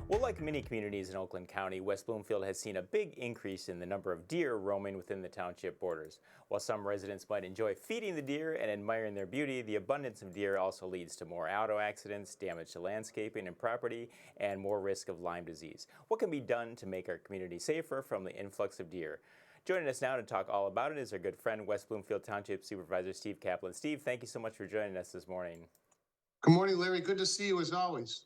Well, like many communities in Oakland County, West Bloomfield has seen a big increase in the number of deer roaming within the township borders. While some residents might enjoy feeding the deer and admiring their beauty, the abundance of deer also leads to more auto accidents, damage to landscaping and property, and more risk of Lyme disease. What can be done to make our community safer from the influx of deer? Joining us now to talk all about it is our good friend, West Bloomfield Township Supervisor Steve Kaplan. Steve, thank you so much for joining us this morning. Good morning, Larry. Good to see you as always.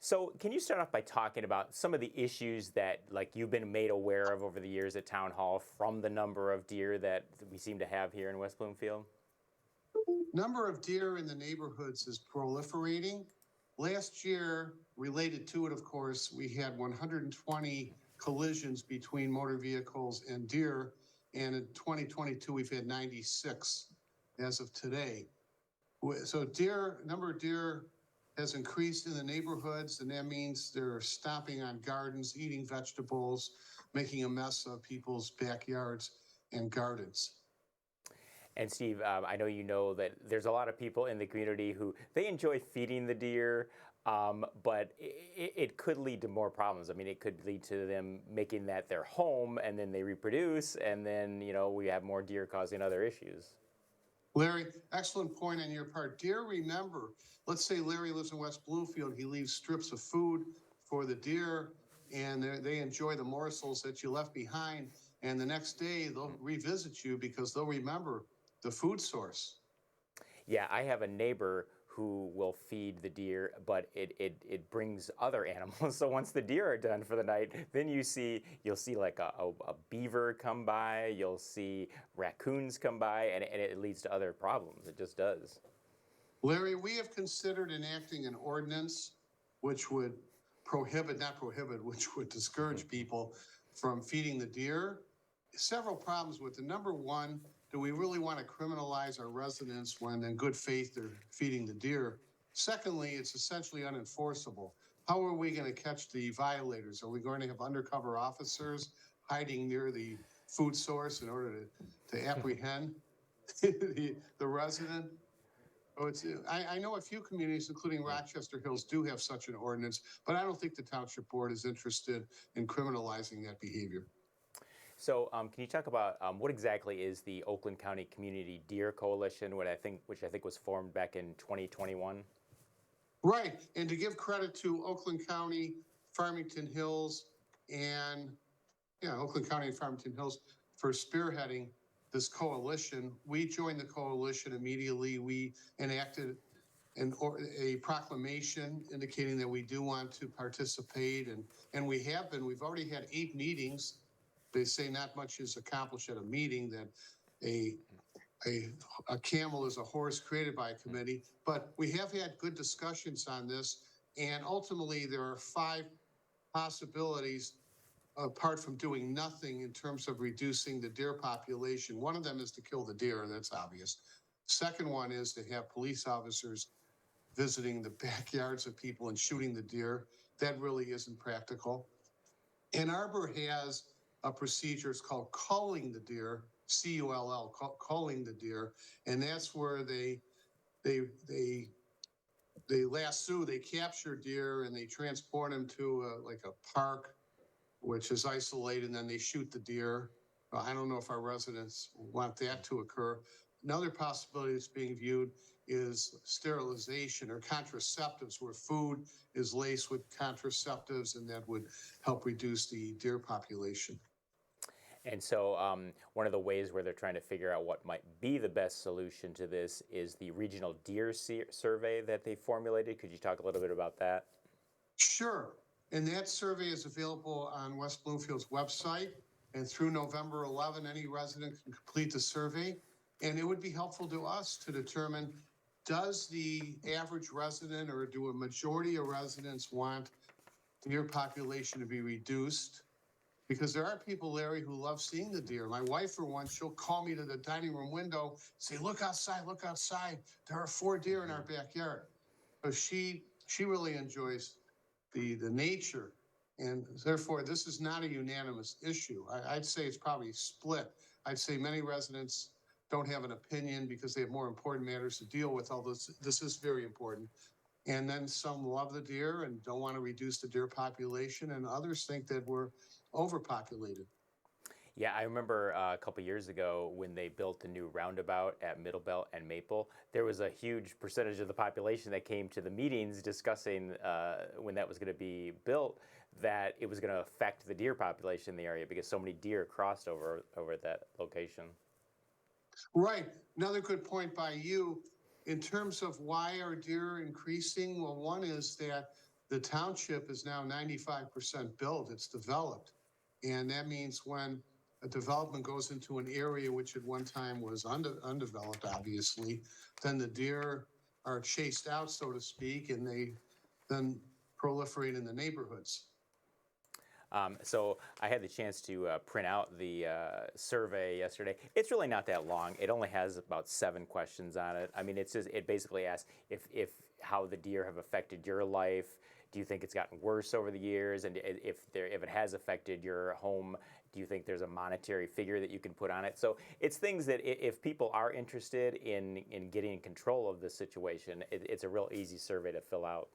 So can you start off by talking about some of the issues that you've been made aware of over the years at Town Hall from the number of deer that we seem to have here in West Bloomfield? Number of deer in the neighborhoods is proliferating. Last year, related to it, of course, we had 120 collisions between motor vehicles and deer. And in 2022, we've had 96 as of today. So number of deer has increased in the neighborhoods, and that means they're stomping on gardens, eating vegetables, making a mess of people's backyards and gardens. And Steve, I know you know that there's a lot of people in the community who they enjoy feeding the deer, but it could lead to more problems. I mean, it could lead to them making that their home, and then they reproduce, and then we have more deer causing other issues. Larry, excellent point on your part. Deer, remember, let's say Larry lives in West Bloomfield. He leaves strips of food for the deer, and they enjoy the morsels that you left behind. And the next day, they'll revisit you because they'll remember the food source. Yeah, I have a neighbor who will feed the deer, but it brings other animals. So once the deer are done for the night, then you'll see like a beaver come by, you'll see raccoons come by, and it leads to other problems. It just does. Larry, we have considered enacting an ordinance which would which would discourage people from feeding the deer. Several problems with it. Number one, do we really want to criminalize our residents when in good faith they're feeding the deer? Secondly, it's essentially unenforceable. How are we going to catch the violators? Are we going to have undercover officers hiding near the food source in order to apprehend the resident? I know a few communities, including Rochester Hills, do have such an ordinance, but I don't think the Township Board is interested in criminalizing that behavior. So can you talk about what exactly is the Oakland County Community Deer Coalition, which I think was formed back in 2021? Right, and to give credit to Oakland County, Farmington Hills, and Oakland County and Farmington Hills for spearheading this coalition. We joined the coalition immediately. We enacted a proclamation indicating that we do want to participate, and we have been. We've already had 8 meetings. They say not much is accomplished at a meeting, that a camel is a horse created by a committee, but we have had good discussions on this, and ultimately there are 5 possibilities apart from doing nothing in terms of reducing the deer population. One of them is to kill the deer, that's obvious. Second one is to have police officers visiting the backyards of people and shooting the deer. That really isn't practical. Ann Arbor has a procedure, it's called culling the deer, C-U-L-L, culling the deer, and that's where they lasso, they capture deer and they transport them to like a park, which is isolated, and then they shoot the deer. I don't know if our residents want that to occur. Another possibility that's being viewed is sterilization or contraceptives, where food is laced with contraceptives, and that would help reduce the deer population. And so one of the ways where they're trying to figure out what might be the best solution to this is the regional deer survey that they formulated. Could you talk a little bit about that? Sure. And that survey is available on West Bloomfield's website. And through November 11, any resident can complete the survey. And it would be helpful to us to determine, does the average resident or do a majority of residents want deer population to be reduced? Because there are people, Larry, who love seeing the deer. My wife, for one, she'll call me to the dining room window, say, look outside, look outside. There are 4 deer in our backyard. So she really enjoys the nature. And therefore, this is not a unanimous issue. I'd say it's probably split. I'd say many residents don't have an opinion because they have more important matters to deal with, although this is very important. And then some love the deer and don't want to reduce the deer population, and others think that we're overpopulated. Yeah, I remember a couple years ago when they built the new roundabout at Middlebelt and Maple. There was a huge percentage of the population that came to the meetings discussing when that was going to be built, that it was going to affect the deer population in the area because so many deer crossed over that location. Right. Another good point by you in terms of why are deer increasing. Well, one is that the township is now 95% built, it's developed. And that means when a development goes into an area which at one time was undeveloped, obviously, then the deer are chased out, so to speak, and they then proliferate in the neighborhoods. So I had the chance to print out the survey yesterday. It's really not that long. It only has about 7 questions on it. I mean, it basically asks if how the deer have affected your life. Do you think it's gotten worse over the years? And if it has affected your home, do you think there's a monetary figure that you can put on it? So it's things that if people are interested in getting control of the situation, it's a real easy survey to fill out.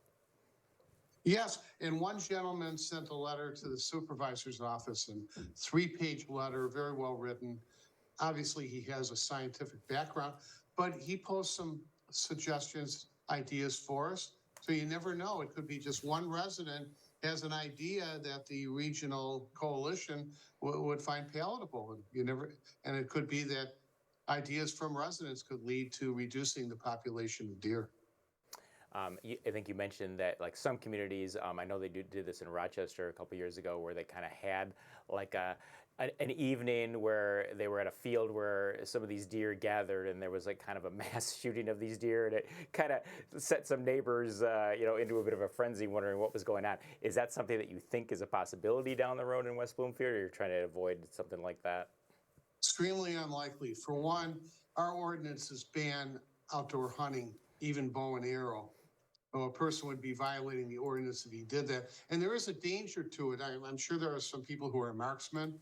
Yes, and one gentleman sent a letter to the supervisor's office, and 3-page letter, very well written. Obviously, he has a scientific background, but he posed some suggestions, ideas for us. So you never know. It could be just one resident has an idea that the regional coalition would find palatable. And it could be that ideas from residents could lead to reducing the population of deer. I think you mentioned that like some communities, I know they did this in Rochester a couple years ago, where they kind of had like an evening where they were at a field where some of these deer gathered, and there was like kind of a mass shooting of these deer, and it kind of set some neighbors, into a bit of a frenzy, wondering what was going on. Is that something that you think is a possibility down the road in West Bloomfield, or you're trying to avoid something like that? Extremely unlikely. For one, our ordinances ban outdoor hunting, even bow and arrow. A person would be violating the ordinance if he did that. And there is a danger to it. I'm sure there are some people who are marksmen,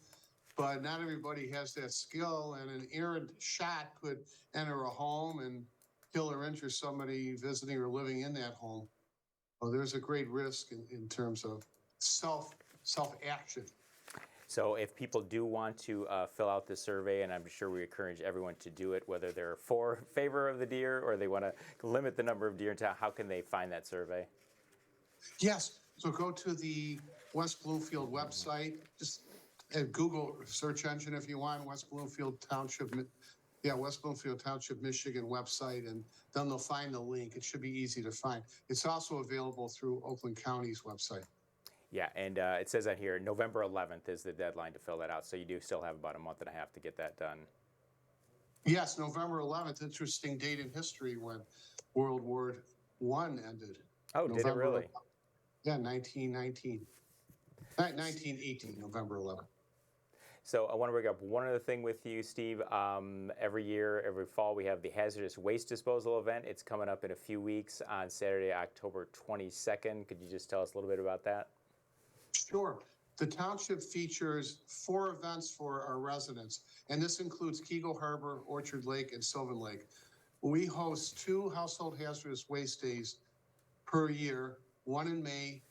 but not everybody has that skill. And an errant shot could enter a home and kill or injure somebody visiting or living in that home. Well, there's a great risk in terms of self-action. So if people do want to fill out the survey, and I'm sure we encourage everyone to do it, whether they're favor of the deer or they want to limit the number of deer in town, how can they find that survey? Yes, so go to the West Bloomfield website, just Google search engine if you want, West Bloomfield Township, West Bloomfield Township, Michigan website, and then they'll find the link. It should be easy to find. It's also available through Oakland County's website. Yeah, and it says on here, November 11th is the deadline to fill that out, so you do still have about a month and a half to get that done. Yes, November 11th, interesting date in history when World War I ended. Oh, did it really? Yeah, 1918, November 11th. So I want to bring up one other thing with you, Steve. Every year, every fall, we have the Hazardous Waste Disposal event. It's coming up in a few weeks on Saturday, October 22nd. Could you just tell us a little bit about that? Sure. The township features 4 events for our residents, and this includes Kego Harbor, Orchard Lake, and Sylvan Lake. We host 2 household hazardous waste days per year, one in May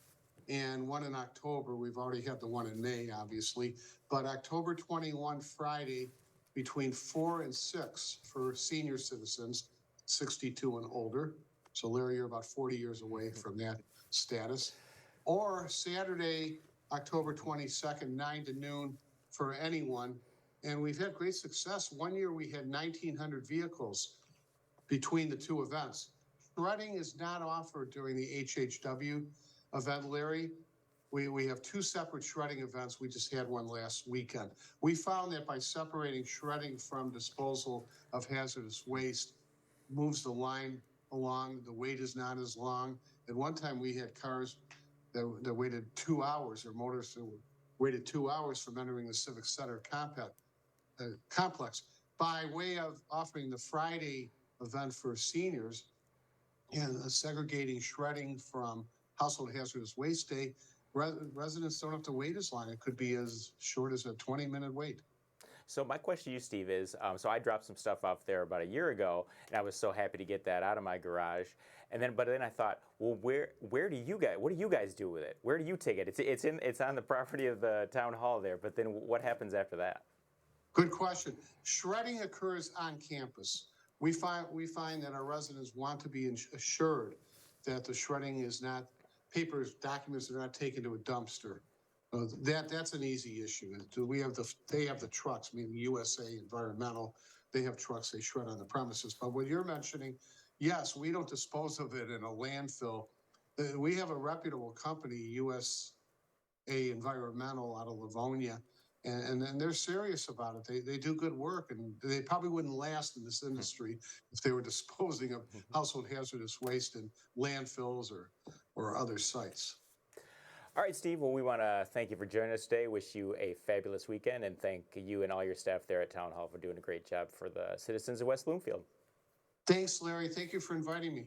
and one in October. We've already had the one in May, obviously, but October 21, Friday, between 4 and 6 for senior citizens, 62 and older. So Larry, you're about 40 years away from that status. Or Saturday, October 22nd, 9 to noon for anyone. And we've had great success. One year we had 1,900 vehicles between the 2 events. Shredding is not offered during the HHW event, Larry. We have 2 separate shredding events. We just had one last weekend. We found that by separating shredding from disposal of hazardous waste moves the line along. The wait is not as long. At one time we had cars that waited 2 hours, or motors that waited 2 hours from entering the Civic Center complex. By way of offering the Friday event for seniors and segregating shredding from household hazardous waste day, residents don't have to wait as long. It could be as short as a 20-minute wait. So my question to you, Steve, is, so I dropped some stuff off there about a year ago, and I was so happy to get that out of my garage. But then I thought, well, where do you guys? What do you guys do with it? Where do you take it? It's on the property of the town hall there. But then what happens after that? Good question. Shredding occurs on campus. We find that our residents want to be assured that the shredding is not, papers, documents are not taken to a dumpster. That's an easy issue. They have the trucks, meaning USA Environmental. They have trucks they shred on the premises. But what you're mentioning, yes, we don't dispose of it in a landfill. We have a reputable company, USA Environmental, out of Livonia, and they're serious about it. They do good work, and they probably wouldn't last in this industry if they were disposing of household hazardous waste in landfills or other sites. All right, Steve. Well, we want to thank you for joining us today. Wish you a fabulous weekend, and thank you and all your staff there at Town Hall for doing a great job for the citizens of West Bloomfield. Thanks, Larry. Thank you for inviting me.